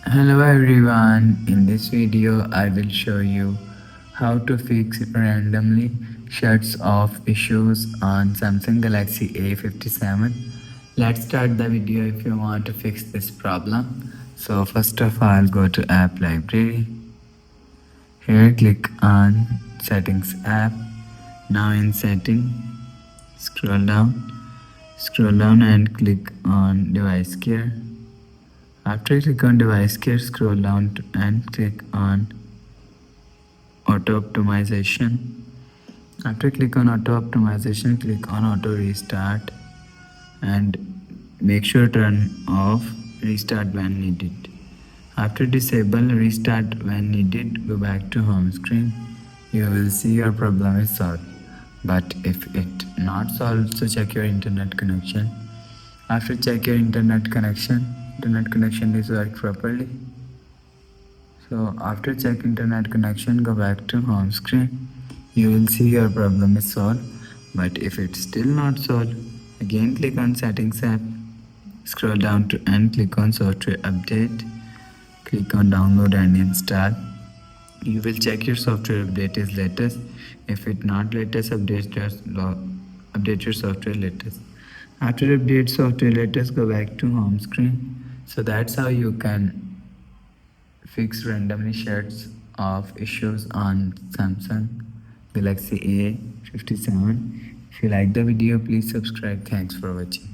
Hello everyone, in this video I will show you how to fix randomly shuts off issues on Samsung Galaxy A57. Let's start the video if you want to fix this problem. So first of all go to app library. Here click on settings app. Now in setting scroll down and click on device care. After click on device care, scroll down and click on auto optimization. After click on auto optimization, click on auto restart and make sure turn off restart when needed. After disable restart when needed, go back to home screen. You will see your problem is solved. But if it not solved, so check your internet connection. After check your internet connection is work properly. So after check internet connection, go back to home screen. You will see your problem is solved. But if it's still not solved, again click on settings app. Scroll down to and click on software update. Click on download and install. You will check your software update is latest. If it not latest, update your software latest. After update software latest, go back to home screen. So that's how you can fix randomly shuts off issues on Samsung Galaxy A57. If you like the video, please subscribe. Thanks for watching.